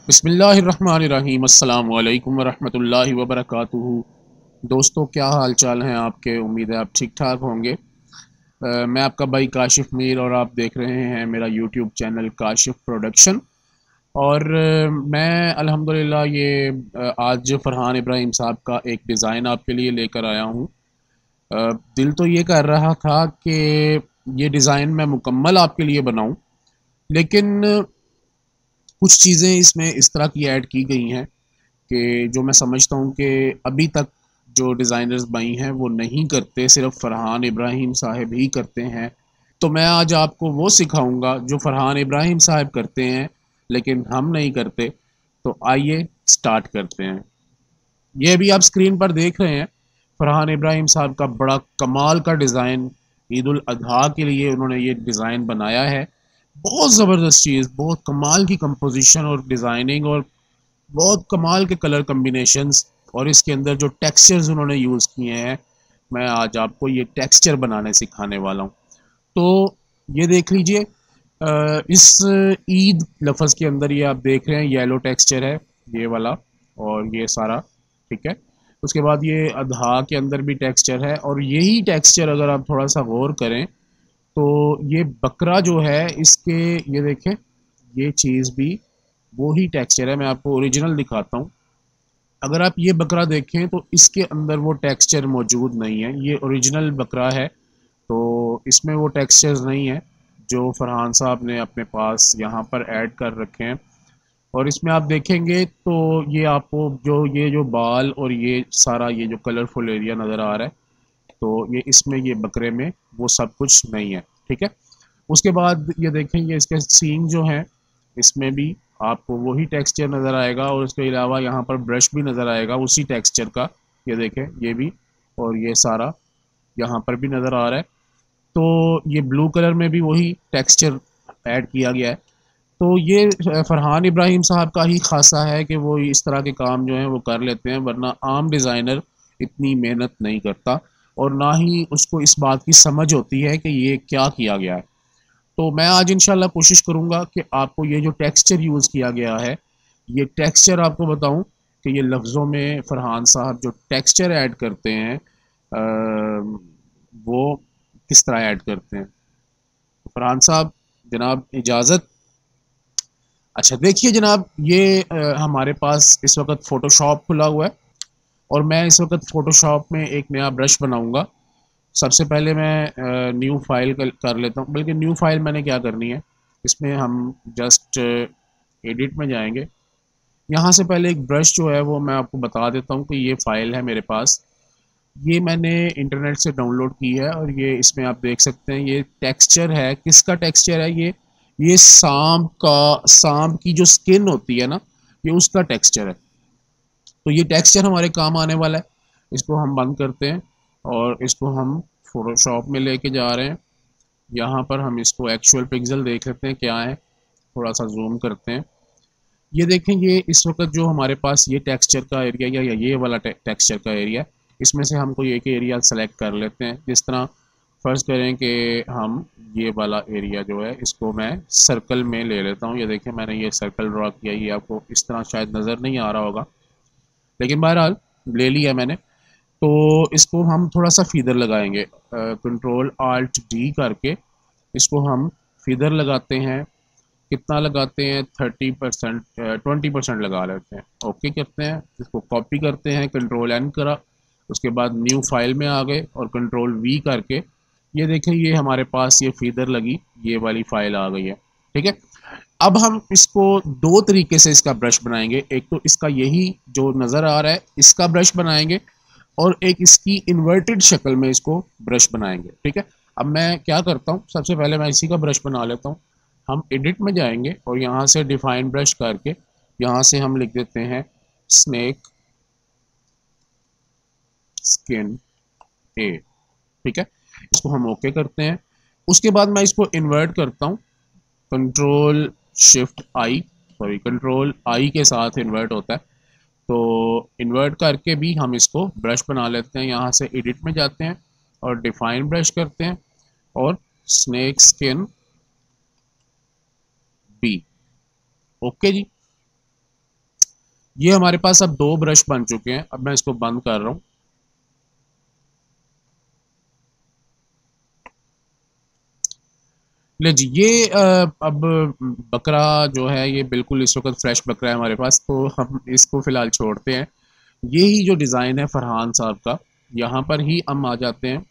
बिस्मिल्लाहिर्रहमानिर्रहीम अस्सलाम वालेकुम वरहमतुल्लाहि वबरकातुहू। दोस्तों, क्या हाल चाल हैं आपके? उम्मीद है आप ठीक ठाक होंगे। मैं आपका भाई काशिफ़ मीर और आप देख रहे हैं मेरा यूट्यूब चैनल काशिफ़ प्रोडक्शन। और मैं अल्हम्दुलिल्लाह आज फ़रहान इब्राहिम साहब का एक डिज़ाइन आपके लिए लेकर आया हूँ। दिल तो ये कर रहा था कि ये डिज़ाइन मैं मुकम्मल आपके लिए बनाऊँ, लेकिन कुछ चीज़ें इसमें इस तरह की ऐड की गई हैं कि जो मैं समझता हूँ कि अभी तक जो डिज़ाइनर्स बनी हैं वो नहीं करते, सिर्फ फ़रहान इब्राहिम साहब ही करते हैं। तो मैं आज आपको वो सिखाऊंगा जो फ़रहान इब्राहिम साहब करते हैं लेकिन हम नहीं करते। तो आइए स्टार्ट करते हैं। ये अभी आप स्क्रीन पर देख रहे हैं फ़रहान इब्राहिम साहब का बड़ा कमाल का डिज़ाइन। ईद उल अजहा के लिए उन्होंने ये डिज़ाइन बनाया है। बहुत ज़बरदस्त चीज़, बहुत कमाल की कंपोजिशन और डिज़ाइनिंग और बहुत कमाल के कलर कम्बिनेशंस। और इसके अंदर जो टेक्सचर्स उन्होंने यूज़ किए हैं, मैं आज आपको ये टेक्सचर बनाने सिखाने वाला हूँ। तो ये देख लीजिए, इस ईद लफ्ज़ के अंदर ये आप देख रहे हैं येलो टेक्सचर है, ये वाला और ये सारा, ठीक है। उसके बाद ये अदहा के अंदर भी टेक्सचर है और यही टेक्सचर अगर आप थोड़ा सा गौर करें तो ये बकरा जो है इसके, ये देखें, ये चीज़ भी वो ही टेक्सचर है। मैं आपको ओरिजिनल दिखाता हूँ। अगर आप ये बकरा देखें तो इसके अंदर वो टेक्सचर मौजूद नहीं है। ये ओरिजिनल बकरा है, तो इसमें वो टेक्सचर्स नहीं है जो फरहान साहब ने अपने पास यहाँ पर ऐड कर रखे हैं। और इसमें आप देखेंगे तो ये आपको जो बाल और ये सारा ये जो कलरफुल एरिया नज़र आ रहा है, तो ये इसमें ये बकरे में वो सब कुछ नहीं है, ठीक है। उसके बाद ये देखेंगे इसके सींग जो हैं, इसमें भी आपको वही टेक्सचर नज़र आएगा और इसके अलावा यहाँ पर ब्रश भी नज़र आएगा उसी टेक्सचर का। ये देखें, ये भी और ये सारा यहाँ पर भी नज़र आ रहा है। तो ये ब्लू कलर में भी वही टेक्सचर ऐड किया गया है। तो ये फरहान इब्राहिम साहब का ही खासा है कि वो इस तरह के काम जो हैं वो कर लेते हैं, वरना आम डिज़ाइनर इतनी मेहनत नहीं करता और ना ही उसको इस बात की समझ होती है कि ये क्या किया गया है। तो मैं आज इंशाल्लाह कोशिश करूँगा कि आपको ये जो टेक्सचर यूज़ किया गया है, ये टेक्सचर आपको बताऊँ कि ये लफ्ज़ों में फ़रहान साहब जो टेक्सचर ऐड करते हैं, वो किस तरह ऐड करते हैं। फ़रहान साहब, जनाब इजाज़त। अच्छा देखिए जनाब, ये हमारे पास इस वक्त फ़ोटोशॉप खुला हुआ है और मैं इस वक्त फ़ोटोशॉप में एक नया ब्रश बनाऊँगा। सबसे पहले मैं न्यू फाइल कर लेता हूँ, बल्कि न्यू फाइल मैंने क्या करनी है, इसमें हम जस्ट एडिट में जाएंगे। यहाँ से पहले एक ब्रश जो है वो मैं आपको बता देता हूँ कि ये फ़ाइल है मेरे पास। ये मैंने इंटरनेट से डाउनलोड की है और ये इसमें आप देख सकते हैं ये टेक्सचर है। किसका टेक्सचर है ये सांप की जो स्किन होती है ना, ये उसका टेक्सचर है। तो ये टेक्सचर हमारे काम आने वाला है। इसको हम बंद करते हैं और इसको हम फोटोशॉप में लेके जा रहे हैं। यहाँ पर हम इसको एक्चुअल पिक्सल देख लेते हैं क्या है, थोड़ा सा जूम करते हैं। ये देखें, ये इस वक्त जो हमारे पास ये टेक्सचर का एरिया या ये वाला टेक्सचर का एरिया, इसमें से हम कोई एक एरिया सेलेक्ट कर लेते हैं। जिस तरह फ़र्ज़ करें कि हम ये वाला एरिया जो है इसको मैं सर्कल में ले लेता हूँ। ये देखें, मैंने ये सर्कल ड्रा किया। ये आपको इस तरह शायद नज़र नहीं आ रहा होगा, लेकिन बहरहाल ले लिया मैंने। तो इसको हम थोड़ा सा फीदर लगाएंगे, कंट्रोल आल्ट डी करके इसको हम फीदर लगाते हैं। कितना लगाते हैं? 30%, 20% लगा लेते हैं। ओके करते हैं, इसको कॉपी करते हैं, कंट्रोल एन करा, उसके बाद न्यू फाइल में आ गए और कंट्रोल वी करके ये देखें, ये हमारे पास ये फीदर लगी, ये वाली फाइल आ गई है, ठीक है। अब हम इसको दो तरीके से इसका ब्रश बनाएंगे। एक तो इसका यही जो नज़र आ रहा है इसका ब्रश बनाएंगे और एक इसकी इन्वर्टेड शक्ल में इसको ब्रश बनाएंगे, ठीक है। अब मैं क्या करता हूँ, सबसे पहले मैं इसी का ब्रश बना लेता हूँ। हम एडिट में जाएंगे और यहाँ से डिफाइन ब्रश करके यहाँ से हम लिख देते हैं स्नेक स्किन ए, ठीक है। इसको हम ओके करते हैं। उसके बाद मैं इसको इन्वर्ट करता हूँ, control shift I, sorry control I के साथ इन्वर्ट होता है। तो इन्वर्ट करके भी हम इसको ब्रश बना लेते हैं। यहाँ से एडिट में जाते हैं और डिफाइन ब्रश करते हैं और स्नेक स्किन बी, ओके जी। ये हमारे पास अब 2 ब्रश बन चुके हैं। अब मैं इसको बंद कर रहा हूँ। ले जी, ये अब बकरा जो है ये बिल्कुल इस वक्त फ्रेश बकरा है हमारे पास, तो हम इसको फ़िलहाल छोड़ते हैं। ये ही जो डिज़ाइन है फरहान साहब का, यहाँ पर ही हम आ जाते हैं।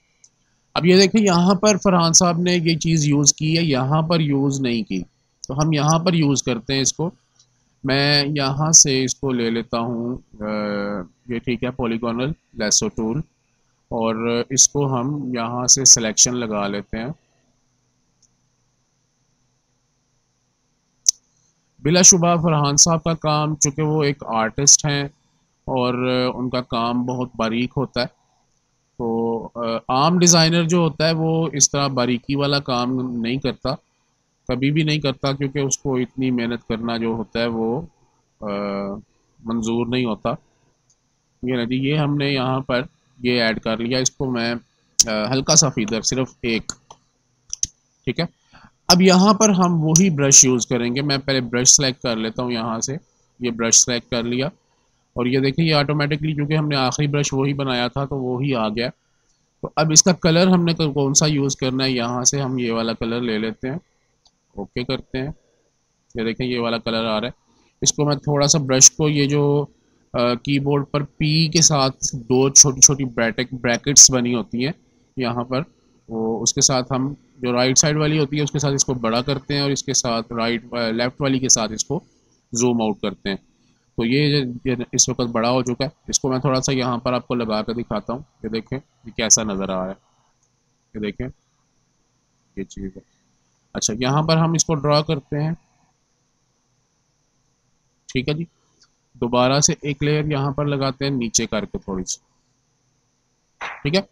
अब ये देखिए, यहाँ पर फरहान साहब ने ये चीज़ यूज़ की है, यहाँ पर यूज़ नहीं की, तो हम यहाँ पर यूज़ करते हैं इसको। मैं यहाँ से इसको ले लेता हूँ, ये ठीक है, पॉलीगोनल लेसो टूल, और इसको हम यहाँ से सिलेक्शन लगा लेते हैं। बिलाशुबा फरहान साहब का काम, चूँकि वो एक आर्टिस्ट हैं और उनका काम बहुत बारीक होता है, तो आम डिज़ाइनर जो होता है वो इस तरह बारीकी वाला काम नहीं करता, कभी भी नहीं करता, क्योंकि उसको इतनी मेहनत करना जो होता है वो मंजूर नहीं होता। ये ना जी, ये हमने यहाँ पर ये ऐड कर लिया, इसको मैं हल्का सा फीदर, सिर्फ एक, ठीक है। अब यहाँ पर हम वही ब्रश यूज़ करेंगे। मैं पहले ब्रश सेलेक्ट कर लेता हूँ यहाँ से, ये ब्रश सेलेक्ट कर लिया, और ये देखिए ये ऑटोमेटिकली, क्योंकि हमने आखिरी ब्रश वही बनाया था तो वही आ गया। तो अब इसका कलर हमने कौन सा यूज़ करना है, यहाँ से हम ये वाला कलर ले लेते हैं, ओके करते हैं। ये देखें ये वाला कलर आ रहा है। इसको मैं थोड़ा सा ब्रश को, ये जो कीबोर्ड पर पी के साथ 2 छोटी छोटी ब्रैकेट्स बनी होती हैं यहाँ पर, वो उसके साथ हम जो राइट साइड वाली होती है उसके साथ इसको बड़ा करते हैं, और इसके साथ लेफ़्ट वाली के साथ इसको जूम आउट करते हैं। तो ये इस वक्त बड़ा हो चुका है। इसको मैं थोड़ा सा यहाँ पर आपको लगा कर दिखाता हूँ, ये देखें ये कैसा नज़र आ रहा है, ये देखें ये चीज़ है। अच्छा, यहाँ पर हम इसको ड्रा करते हैं, ठीक है जी। दोबारा से एक लेयर यहाँ पर लगाते हैं नीचे करके थोड़ी सी, ठीक है।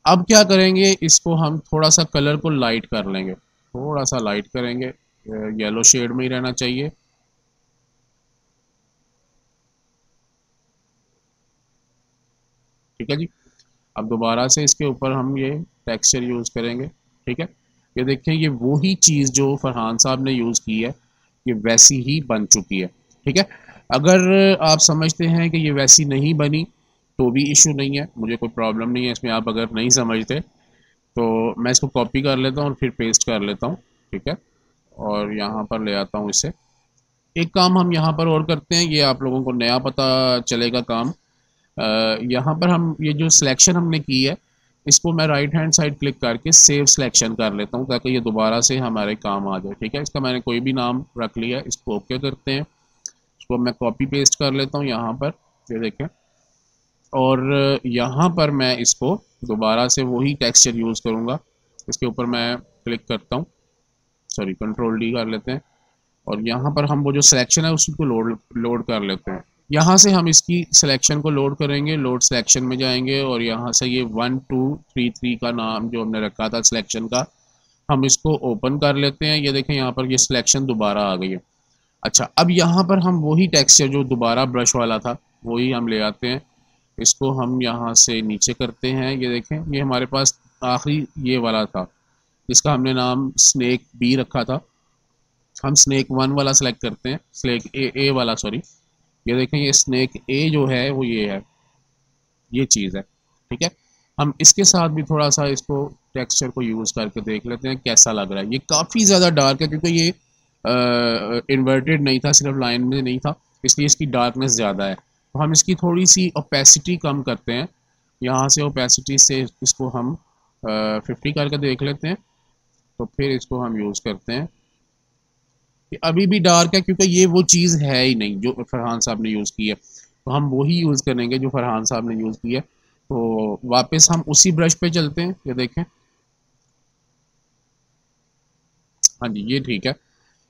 अब क्या करेंगे, इसको हम थोड़ा सा कलर को लाइट कर लेंगे, थोड़ा सा लाइट करेंगे, येलो शेड में ही रहना चाहिए। ठीक है जी। अब दोबारा से इसके ऊपर हम ये टेक्सचर यूज़ करेंगे, ठीक है। ये देखें, ये वही चीज़ जो फरहान साहब ने यूज़ की है, ये वैसी ही बन चुकी है, ठीक है। अगर आप समझते हैं कि ये वैसी नहीं बनी तो भी इशू नहीं है, मुझे कोई प्रॉब्लम नहीं है इसमें। आप अगर नहीं समझते तो मैं इसको कॉपी कर लेता हूँ और फिर पेस्ट कर लेता हूँ, ठीक है, और यहाँ पर ले आता हूँ इसे। एक काम हम यहाँ पर और करते हैं, ये आप लोगों को नया पता चलेगा काम। यहाँ पर हम ये जो सिलेक्शन हमने की है, इसको मैं राइट हैंड साइड क्लिक करके सेव सिलेक्शन कर लेता हूँ, ताकि ये दोबारा से हमारे काम आ जाए, ठीक है। इसका मैंने कोई भी नाम रख लिया, इसको ओके करते हैं। इसको मैं कॉपी पेस्ट कर लेता हूँ यहाँ पर, ये देखें, और यहाँ पर मैं इसको दोबारा से वही टेक्सचर यूज़ करूँगा। इसके ऊपर मैं क्लिक करता हूँ, सॉरी कंट्रोल डी कर लेते हैं, और यहाँ पर हम वो जो सिलेक्शन है उसको लोड कर लेते हैं। यहाँ से हम इसकी सिलेक्शन को लोड करेंगे, लोड सिलेक्शन में जाएंगे, और यहाँ से ये 1 2 3 3 का नाम जो हमने रखा था सिलेक्शन का, हम इसको ओपन कर लेते हैं। ये देखें यहाँ पर ये सिलेक्शन दोबारा आ गई है। अच्छा, अब यहाँ पर हम वही टेक्सचर जो दोबारा ब्रश वाला था वही हम ले आते हैं, इसको हम यहाँ से नीचे करते हैं। ये देखें, ये हमारे पास आखिरी ये वाला था जिसका हमने नाम स्नेक बी रखा था, हम स्नेक 1 वाला सेलेक्ट करते हैं, स्नेक ए वाला, सॉरी। ये देखें, ये स्नेक ए जो है वो ये है, ये चीज़ है, ठीक है। हम इसके साथ भी थोड़ा सा इसको टेक्सचर को यूज़ करके देख लेते हैं कैसा लग रहा है। ये काफ़ी ज़्यादा डार्क है, क्योंकि ये इन्वर्टेड नहीं था, सिर्फ लाइन में नहीं था, इसलिए इसकी डार्कनेस ज़्यादा है। तो हम इसकी थोड़ी सी ओपेसिटी कम करते हैं, यहाँ से ओपेसिटी से इसको हम 50 करके देख लेते हैं, तो फिर इसको हम यूज़ करते हैं। ये अभी भी डार्क है, क्योंकि ये वो चीज़ है ही नहीं जो फरहान साहब ने यूज़ की है, तो हम वही यूज़ करेंगे जो फरहान साहब ने यूज़ की है। तो वापस हम उसी ब्रश पे चलते हैं, ये देखें, हाँ जी ये ठीक है।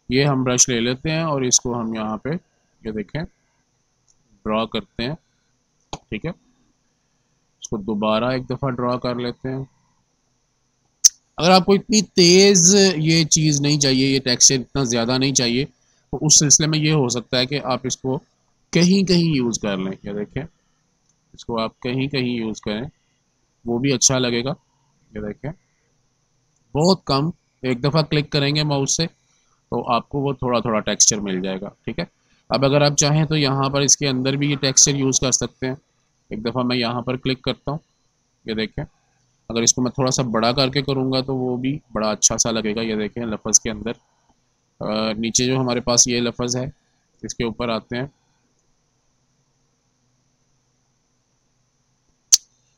ये हम ब्रश ले लेते हैं और इसको हम यहाँ पे ये देखें ड्रा करते हैं, ठीक है। इसको दोबारा एक दफ़ा ड्रा कर लेते हैं। अगर आपको इतनी तेज़ ये चीज़ नहीं चाहिए, ये टेक्सचर इतना ज़्यादा नहीं चाहिए, तो उस सिलसिले में ये हो सकता है कि आप इसको कहीं कहीं यूज़ कर लें। ये देखें, इसको आप कहीं कहीं यूज़ करें, वो भी अच्छा लगेगा। ये देखें, बहुत कम, एक दफ़ा क्लिक करेंगे माउस से तो आपको वो थोड़ा थोड़ा टेक्सचर मिल जाएगा, ठीक है। अब अगर आप चाहें तो यहाँ पर इसके अंदर भी ये टेक्सचर यूज़ कर सकते हैं। एक दफ़ा मैं यहाँ पर क्लिक करता हूँ, ये देखें। अगर इसको मैं थोड़ा सा बड़ा करके करूँगा तो वो भी बड़ा अच्छा सा लगेगा। ये देखें लफ्ज़ के अंदर नीचे जो हमारे पास ये लफ्ज़ है, इसके ऊपर आते हैं,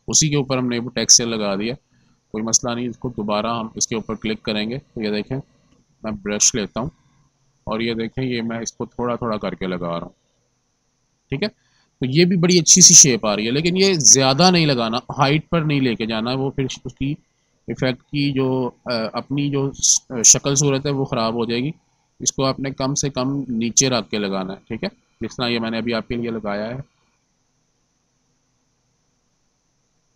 उसी के ऊपर हमने वो टेक्सचर लगा दिया, कोई मसला नहीं। इसको दोबारा हम इसके ऊपर क्लिक करेंगे तो ये देखें मैं ब्रश लेता हूँ और ये देखें ये मैं इसको थोड़ा थोड़ा करके लगा रहा हूँ, ठीक है। तो ये भी बड़ी अच्छी सी शेप आ रही है, लेकिन ये ज़्यादा नहीं लगाना, हाइट पर नहीं लेके जाना, वो फिर उसकी इफ़ेक्ट की जो अपनी जो शक्ल सूरत है वो ख़राब हो जाएगी। इसको आपने कम से कम नीचे रख के लगाना है, ठीक है, जिस तरह ये मैंने अभी आपके लिए लगाया है।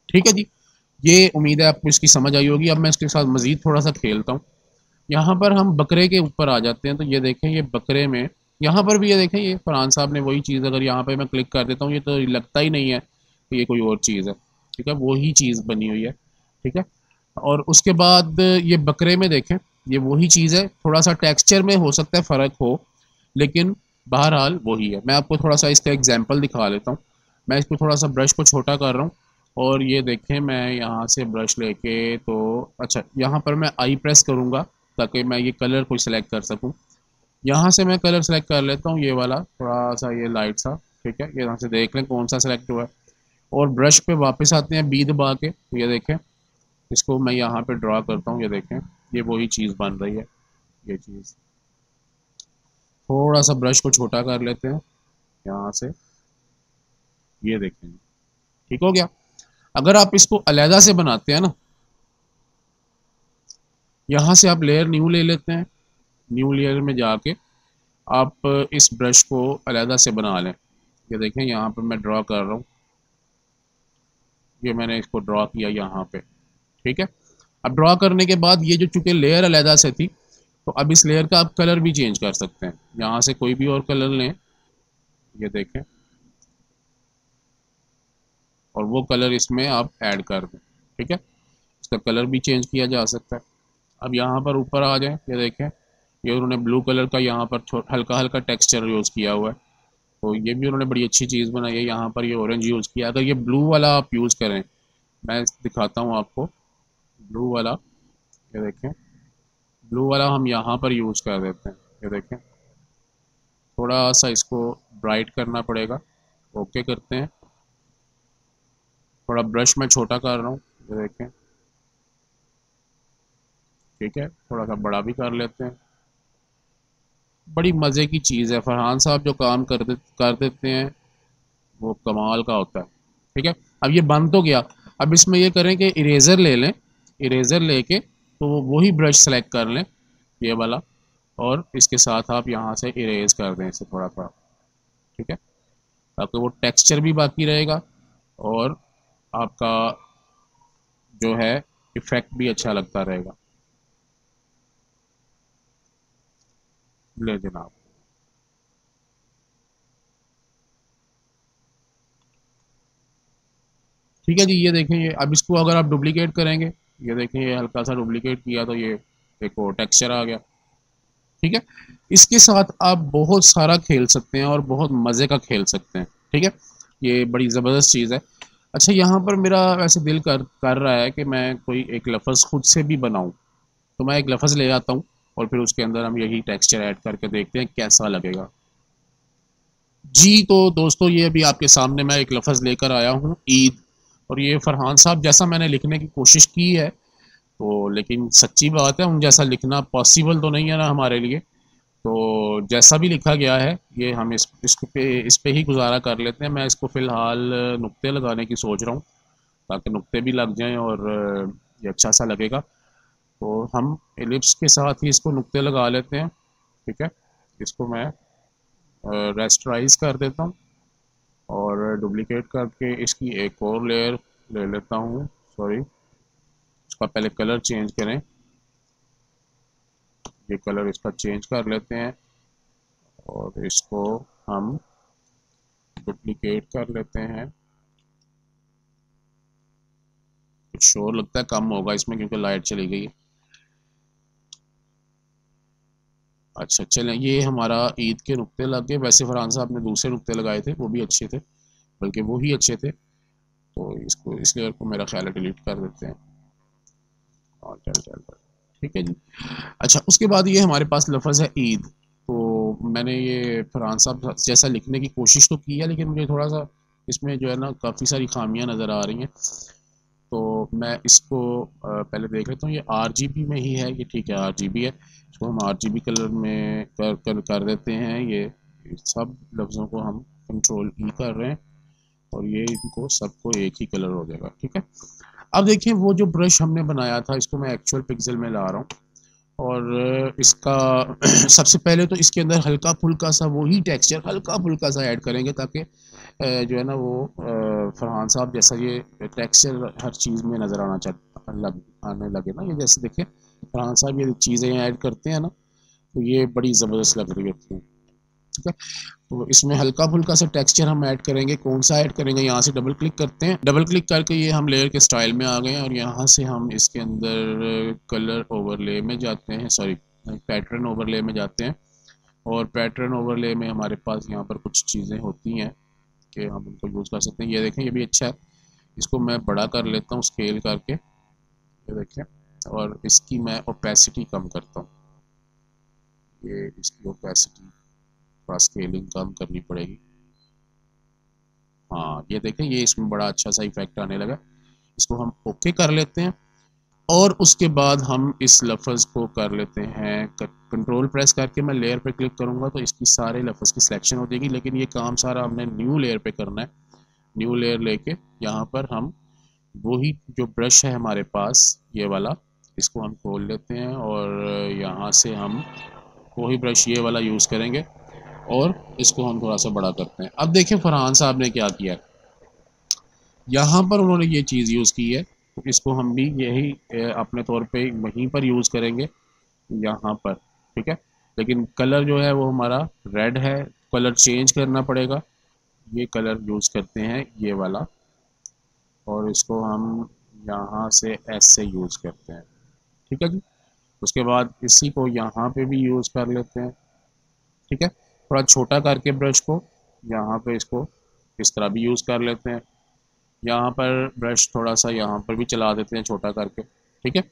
ठीक है जी, ये उम्मीद है आपको इसकी समझ आई होगी। अब मैं इसके साथ मज़ीद थोड़ा सा खेलता हूँ। यहाँ पर हम बकरे के ऊपर आ जाते हैं, तो ये देखें ये बकरे में, यहाँ पर भी ये देखें ये फरहान साहब ने वही चीज़, अगर यहाँ पे मैं क्लिक कर देता हूँ ये तो लगता ही नहीं है कि ये कोई और चीज़ है, ठीक है, वही चीज़ बनी हुई है, ठीक है। और उसके बाद ये बकरे में देखें ये वही चीज़ है, थोड़ा सा टेक्सचर में हो सकता है फ़र्क हो, लेकिन बहरहाल वही है। मैं आपको थोड़ा सा इसका एग्जाम्पल दिखा लेता हूँ। मैं इसको थोड़ा सा ब्रश को छोटा कर रहा हूँ और ये देखें मैं यहाँ से ब्रश लेके, तो अच्छा यहाँ पर मैं आई प्रेस करूँगा ताकि मैं ये कलर को सिलेक्ट कर सकूँ। यहाँ से मैं कलर सेलेक्ट कर लेता हूँ, ये वाला थोड़ा सा ये लाइट सा, ठीक है, ये यहाँ से देख लें कौन सा सेलेक्ट हुआ है। और ब्रश पे वापस आते हैं बी दबा के, तो ये देखें इसको मैं यहाँ पे ड्रा करता हूँ, ये देखें ये वही चीज़ बन रही है। ये चीज़ थोड़ा सा ब्रश को छोटा कर लेते हैं यहाँ से, ये देखें ठीक हो गया। अगर आप इसको अलहदा से बनाते हैं ना, यहाँ से आप लेयर न्यू ले लेते हैं, न्यू लेयर में जाके आप इस ब्रश को अलहदा से बना लें। ये देखें यहाँ पर मैं ड्रा कर रहा हूँ, ये मैंने इसको ड्रा किया यहाँ पे, ठीक है। अब ड्रा करने के बाद ये जो चूंकि लेयर अलहदा से थी, तो अब इस लेयर का आप कलर भी चेंज कर सकते हैं। यहाँ से कोई भी और कलर लें, ये देखें, और वो कलर इसमें आप ऐड कर दें, ठीक है। इसका कलर भी चेंज किया जा सकता है। अब यहाँ पर ऊपर आ जाए, ये देखें ये उन्होंने ब्लू कलर का यहाँ पर हल्का हल्का टेक्सचर यूज़ किया हुआ है, तो ये भी उन्होंने बड़ी अच्छी चीज़ बनाई है। यहाँ पर ये ऑरेंज यूज़ किया, अगर ये ब्लू वाला आप यूज़ करें, मैं दिखाता हूँ आपको ब्लू वाला, ये देखें ब्लू वाला हम यहाँ पर यूज़ कर देते हैं, ये देखें थोड़ा सा इसको ब्राइट करना पड़ेगा, ओके करते हैं। थोड़ा ब्रश में छोटा कर रहा हूँ, ये देखें ठीक है, थोड़ा सा बड़ा भी कर लेते हैं। बड़ी मज़े की चीज़ है, फरहान साहब जो काम कर देते हैं वो कमाल का होता है, ठीक है। अब ये बन तो गया, अब इसमें ये करें कि इरेज़र ले लें, इरेज़र लेके तो वो वही ब्रश सेलेक्ट कर लें, ये वाला, और इसके साथ आप यहाँ से इरेज कर दें इसे थोड़ा थोड़ा, ठीक है, ताकि वो टेक्सचर भी बाकी रहेगा और आपका जो है इफ़ेक्ट भी अच्छा लगता रहेगा। ले जनाब, ठीक है जी, ये देखें ये, अब इसको अगर आप डुप्लीकेट करेंगे, ये देखें ये हल्का सा डुप्लीकेट किया तो ये एक और टेक्सचर आ गया, ठीक है। इसके साथ आप बहुत सारा खेल सकते हैं और बहुत मज़े का खेल सकते हैं, ठीक है, ये बड़ी ज़बरदस्त चीज़ है। अच्छा यहाँ पर मेरा वैसे दिल कर कर रहा है कि मैं कोई एक लफ्ज़ खुद से भी बनाऊँ, तो मैं एक लफ्ज़ ले आता हूँ और फिर उसके अंदर हम यही टेक्सचर ऐड करके देखते हैं कैसा लगेगा। जी तो दोस्तों ये अभी आपके सामने मैं एक लफ्ज़ लेकर आया हूँ, ईद। और ये फरहान साहब जैसा मैंने लिखने की कोशिश की है, तो लेकिन सच्ची बात है उन जैसा लिखना पॉसिबल तो नहीं है ना हमारे लिए। तो जैसा भी लिखा गया है ये हम इस पे ही गुजारा कर लेते हैं। मैं इसको फ़िलहाल नुक्ते लगाने की सोच रहा हूँ, ताकि नुक्ते भी लग जाएं और ये अच्छा सा लगेगा। तो हम एलिप्स के साथ ही इसको नुक्ते लगा लेते हैं, ठीक है। इसको मैं रेस्टराइज कर देता हूँ और डुप्लिकेट करके इसकी एक और लेयर ले लेता हूँ, सॉरी इसका पहले कलर चेंज करें, ये कलर इसका चेंज कर लेते हैं और इसको हम डुप्लिकेट कर लेते हैं। कुछ शोर लगता है कम होगा इसमें क्योंकि लाइट चली गई। अच्छा चलें, ये हमारा ईद के नुक्ते लग गए। वैसे फरहान साहब ने दूसरे नुक्ते लगाए थे, वो भी अच्छे थे, बल्कि वो ही अच्छे थे। तो इसको, इस लेयर को मेरा ख्याल है डिलीट कर देते हैं। और चल ठीक है जी। अच्छा, उसके बाद ये हमारे पास लफ्ज़ है ईद। तो मैंने ये फरहान साहब जैसा लिखने की कोशिश तो की है, लेकिन मुझे थोड़ा सा इसमें जो है ना काफ़ी सारी खामियां नज़र आ रही हैं। तो मैं इसको पहले देख लेता हूँ। ये RGB में ही है, ये ठीक है, RGB है। इसको हम RGB कलर में कर देते हैं। ये सब लफ्ज़ों को हम कंट्रोल E कर रहे हैं, और ये इनको सबको एक ही कलर हो जाएगा। ठीक है, अब देखिए वो जो ब्रश हमने बनाया था, इसको मैं एक्चुअल पिक्सल में ला रहा हूँ। और इसका सबसे पहले तो इसके अंदर हल्का फुल्का सा वही टेक्सचर हल्का फुल्का सा ऐड करेंगे, ताकि जो है ना वो फरहान साहब जैसा ये टेक्सचर हर चीज़ में नज़र आने लगे ना। ये जैसे देखें फरहान साहब ये चीज़ें ऐड करते हैं ना, तो ये बड़ी ज़बरदस्त लग रही होती हैं। ठीक है, तो इसमें हल्का फुल्का सा टेक्सचर हम ऐड करेंगे। कौन सा ऐड करेंगे, यहाँ से डबल क्लिक करते हैं। डबल क्लिक करके ये हम लेयर के स्टाइल में आ गए हैं, और यहाँ से हम इसके अंदर कलर ओवरले में जाते हैं, सॉरी पैटर्न ओवरले में जाते हैं। और पैटर्न ओवरले में हमारे पास यहाँ पर कुछ चीज़ें होती हैं कि हम उनको यूज़ कर सकते हैं। ये देखें, ये भी अच्छा है। इसको मैं बड़ा कर लेता हूँ स्केल करके, ये देखें, और इसकी मैं ओपेसिटी कम करता हूँ। ये इसकी ओपेसिटी थोड़ा स्केलिंग कम करनी पड़ेगी। हाँ, ये देखें, ये इसमें बड़ा अच्छा सा इफेक्ट आने लगा। इसको हम ओके कर लेते हैं, और उसके बाद हम इस लफ्ज़ को कर लेते हैं कंट्रोल प्रेस करके। मैं लेयर पे क्लिक करूँगा तो इसकी सारे लफ्ज़ की सिलेक्शन हो जाएगी, लेकिन ये काम सारा हमने न्यू लेयर पे करना है। न्यू लेयर लेके यहाँ पर हम वही जो ब्रश है हमारे पास, ये वाला, इसको हम खोल लेते हैं, और यहाँ से हम वही ब्रश ये वाला यूज़ करेंगे, और इसको हम थोड़ा सा बड़ा करते हैं। अब देखें फरहान साहब ने क्या किया है, यहाँ पर उन्होंने ये चीज़ यूज़ की है, तो इसको हम भी यही अपने तौर पे वहीं पर यूज़ करेंगे, यहाँ पर। ठीक है, लेकिन कलर जो है वो हमारा रेड है, कलर चेंज करना पड़ेगा। ये कलर यूज़ करते हैं, ये वाला, और इसको हम यहाँ से ऐसे यूज़ करते हैं। ठीक है जी, उसके बाद इसी को यहाँ पे भी यूज़ कर लेते हैं। ठीक है, थोड़ा छोटा करके ब्रश को यहाँ पे इसको इस तरह भी यूज़ कर लेते हैं। यहाँ पर ब्रश थोड़ा सा यहाँ पर भी चला देते हैं छोटा करके। ठीक है,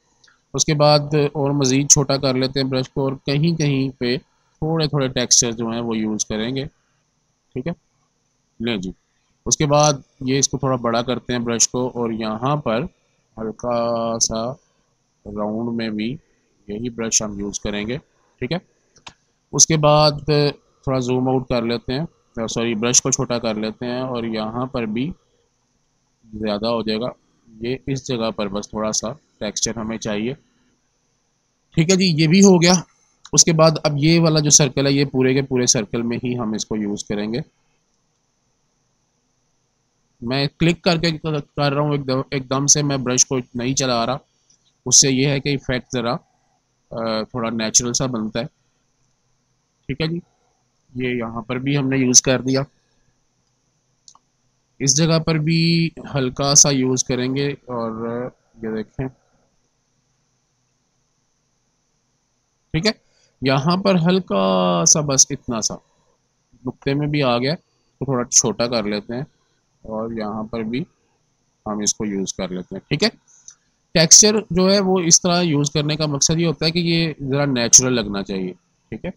उसके बाद और मज़ीद छोटा कर लेते हैं ब्रश को, और कहीं कहीं पे थोड़े थोड़े टेक्सचर जो हैं वो यूज़ करेंगे। ठीक है, लें जी, उसके बाद ये इसको थोड़ा बड़ा करते हैं ब्रश को, और यहाँ पर हल्का सा राउंड में भी यही ब्रश हम यूज़ करेंगे। ठीक है, उसके बाद थोड़ा जूम आउट कर लेते हैं, सॉरी ब्रश को छोटा कर लेते हैं, और यहाँ पर भी ज़्यादा हो जाएगा। ये इस जगह पर बस थोड़ा सा टेक्सचर हमें चाहिए। ठीक है जी, ये भी हो गया। उसके बाद अब ये वाला जो सर्कल है, ये पूरे के पूरे सर्कल में ही हम इसको यूज़ करेंगे। मैं क्लिक करके कर रहा हूँ, एकदम से मैं ब्रश को नहीं चला रहा। उससे ये है कि इफ़ेक्ट ज़रा थोड़ा नेचुरल सा बनता है। ठीक है जी, ये यहाँ पर भी हमने यूज़ कर दिया। इस जगह पर भी हल्का सा यूज़ करेंगे, और ये देखें, ठीक है, यहाँ पर हल्का सा, बस इतना सा नुक्ते में भी आ गया, तो थोड़ा छोटा कर लेते हैं, और यहाँ पर भी हम इसको यूज़ कर लेते हैं। ठीक है, टेक्सचर जो है वो इस तरह यूज़ करने का मकसद ये होता है कि ये ज़रा नेचुरल लगना चाहिए। ठीक है,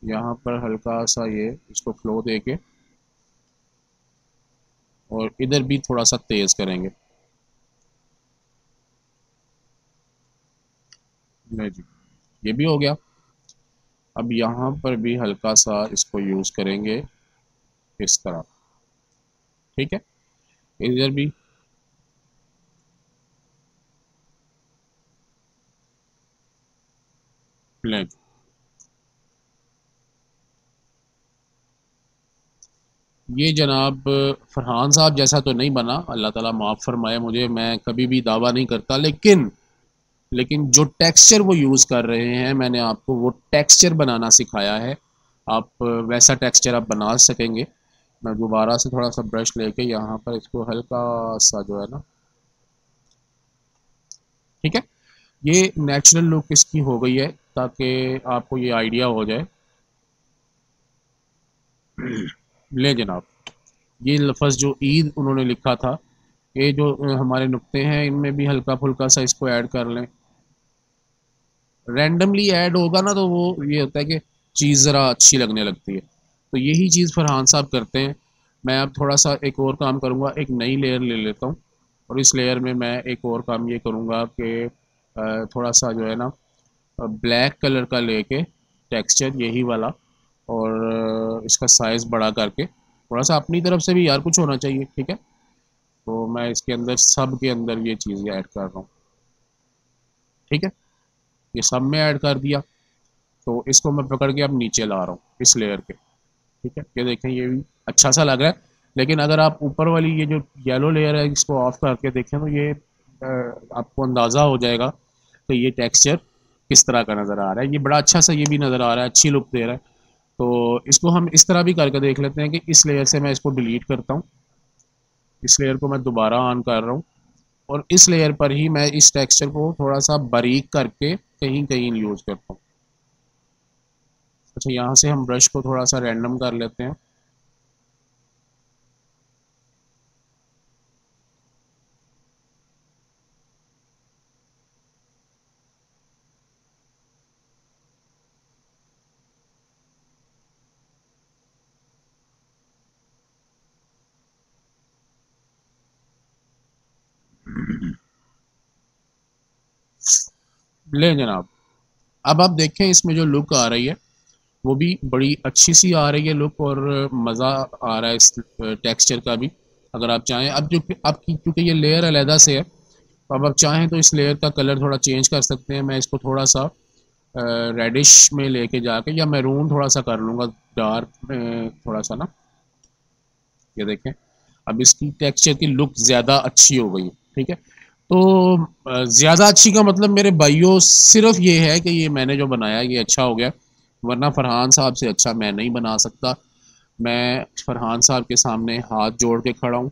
यहाँ पर हल्का सा ये इसको फ्लो दे के, और इधर भी थोड़ा सा तेज़ करेंगे। नहीं जी, ये भी हो गया। अब यहाँ पर भी हल्का सा इसको यूज़ करेंगे इस तरह। ठीक है, इधर भी प्लेन। ये जनाब फरहान साहब जैसा तो नहीं बना, अल्लाह ताला माफ़ फरमाए मुझे, मैं कभी भी दावा नहीं करता, लेकिन जो टेक्सचर वो यूज़ कर रहे हैं, मैंने आपको वो टेक्सचर बनाना सिखाया है। आप वैसा टेक्सचर आप बना सकेंगे। मैं दोबारा से थोड़ा सा ब्रश लेके यहाँ पर इसको हल्का सा जो है ना, ठीक है, ये नेचुरल लुक इसकी हो गई है। ताकि आपको ये आइडिया हो जाए। ले जनाब, ये लफ्ज़ जो ईद उन्होंने लिखा था, ये जो हमारे नुक्ते हैं इनमें भी हल्का फुल्का सा इसको ऐड कर लें। रैंडमली ऐड होगा ना तो वो ये होता है कि चीज़ ज़रा अच्छी लगने लगती है। तो यही चीज़ फरहान साहब करते हैं। मैं अब थोड़ा सा एक और काम करूँगा, एक नई लेयर ले लेता हूँ और इस लेयर में मैं एक और काम ये करूँगा कि थोड़ा सा जो है ना ब्लैक कलर का लेके टेक्सचर यही वाला, और इसका साइज़ बड़ा करके थोड़ा सा अपनी तरफ से भी यार कुछ होना चाहिए, ठीक है। तो मैं इसके अंदर सब के अंदर ये चीज़ ऐड कर रहा हूँ, ठीक है। ये सब में ऐड कर दिया। तो इसको मैं पकड़ के अब नीचे ला रहा हूँ इस लेयर के, ठीक है। ये देखें ये भी अच्छा सा लग रहा है, लेकिन अगर आप ऊपर वाली ये जो येलो लेयर है इसको ऑफ करके देखें तो ये आपको अंदाज़ा हो जाएगा कि ये टेक्सचर किस तरह का नज़र आ रहा है। ये बड़ा अच्छा सा ये भी नज़र आ रहा है, अच्छी लुक दे रहा है। तो इसको हम इस तरह भी करके देख लेते हैं कि इस लेयर से मैं इसको डिलीट करता हूँ, इस लेयर को मैं दोबारा ऑन कर रहा हूँ और इस लेयर पर ही मैं इस टेक्सचर को थोड़ा सा बारीक करके कहीं कहीं यूज़ करता हूँ। अच्छा, यहाँ से हम ब्रश को थोड़ा सा रैंडम कर लेते हैं। ले जनाब, अब आप देखें इसमें जो लुक आ रही है वो भी बड़ी अच्छी सी आ रही है लुक, और मज़ा आ रहा है इस टेक्सचर का भी। अगर आप चाहें, अब जो आपकी क्योंकि ये लेयर अलहदा से है, तो अब आप चाहें तो इस लेयर का कलर थोड़ा चेंज कर सकते हैं। मैं इसको थोड़ा सा रेडिश में लेके जाके या मैरून थोड़ा सा कर लूँगा, डार्क थोड़ा सा ना। ये देखें अब इसकी टेक्सचर की लुक ज़्यादा अच्छी हो गई, ठीक है। तो ज़्यादा अच्छी का मतलब मेरे भाइयों सिर्फ ये है कि ये मैंने जो बनाया ये अच्छा हो गया, वरना फरहान साहब से अच्छा मैं नहीं बना सकता। मैं फरहान साहब के सामने हाथ जोड़ के खड़ा हूँ।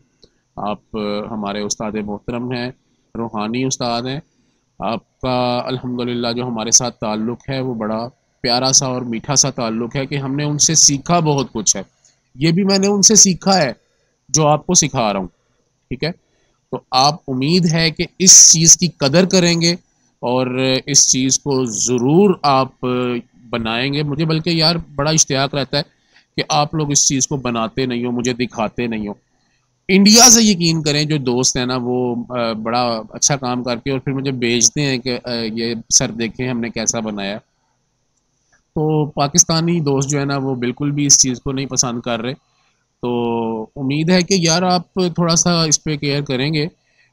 आप हमारे उस्ताद मोहतरम हैं, रूहानी उस्ताद हैं। आपका अल्हम्दुलिल्लाह जो हमारे साथ ताल्लुक़ है वो बड़ा प्यारा सा और मीठा सा ताल्लुक़ है कि हमने उनसे सीखा बहुत कुछ है। ये भी मैंने उनसे सीखा है जो आपको सिखा रहा हूँ, ठीक है। तो आप उम्मीद है कि इस चीज़ की कदर करेंगे और इस चीज़ को ज़रूर आप बनाएंगे। मुझे बल्कि यार बड़ा इश्तियाक रहता है कि आप लोग इस चीज़ को बनाते नहीं हो, मुझे दिखाते नहीं हो। इंडिया से यकीन करें जो दोस्त हैं ना वो बड़ा अच्छा काम करके और फिर मुझे भेजते हैं कि ये सर देखें हमने कैसा बनाया। तो पाकिस्तानी दोस्त जो है ना वो बिल्कुल भी इस चीज़ को नहीं पसंद कर रहे। तो उम्मीद है कि यार आप थोड़ा सा इस पे केयर करेंगे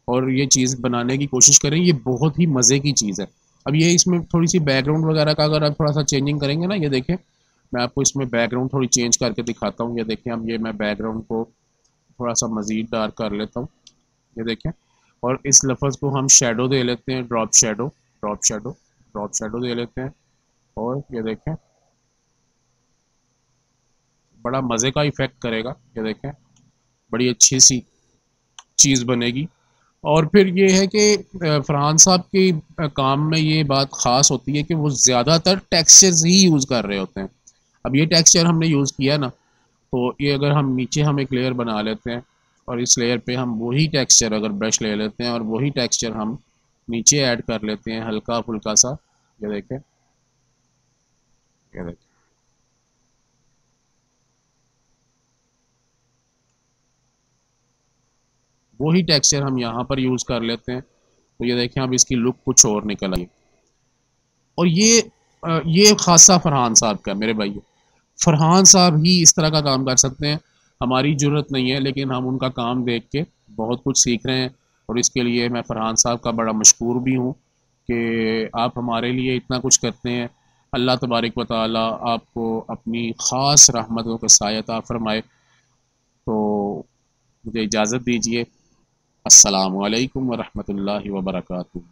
और ये चीज़ बनाने की कोशिश करें। ये बहुत ही मज़े की चीज़ है। अब ये इसमें थोड़ी सी बैकग्राउंड वगैरह का अगर आप थोड़ा सा चेंजिंग करेंगे ना, ये देखें मैं आपको इसमें बैकग्राउंड थोड़ी चेंज करके दिखाता हूँ। ये देखें अब ये मैं बैकग्राउंड को थोड़ा सा मज़ीद डार्क कर लेता हूँ, ये देखें। और इस लफ्ज़ को हम शेडो दे लेते हैं, drop shadow, drop shadow, drop shadow दे लेते हैं। और ये देखें बड़ा मज़े का इफ़ेक्ट करेगा, ये देखें बड़ी अच्छी सी चीज़ बनेगी। और फिर ये है कि फरहान साहब के काम में ये बात ख़ास होती है कि वो ज़्यादातर टेक्सचर्स ही यूज़ कर रहे होते हैं। अब ये टेक्सचर हमने यूज़ किया ना, तो ये अगर हम नीचे हम एक लेयर बना लेते हैं और इस लेयर पे हम वही टेक्सचर अगर ब्रश ले लेते हैं और वही टेक्सचर हम नीचे ऐड कर लेते हैं हल्का फुल्का सा, ये देखें, ये देखें वही टेक्सचर हम यहाँ पर यूज़ कर लेते हैं। तो ये देखें अब इसकी लुक कुछ और निकल आई। और ये खासा फरहान साहब का मेरे भाई, फरहान साहब ही इस तरह का काम कर सकते हैं। हमारी ज़रूरत नहीं है, लेकिन हम उनका काम देख के बहुत कुछ सीख रहे हैं और इसके लिए मैं फरहान साहब का बड़ा मशकूर भी हूँ कि आप हमारे लिए इतना कुछ करते हैं। अल्लाह तबारक व तआला आपको अपनी ख़ास रहमतों के साया अता फ़रमाए। तो मुझे इजाज़त दीजिए। अस्सलामु अलैकुम व रहमतुल्लाहि व बरकातुहू।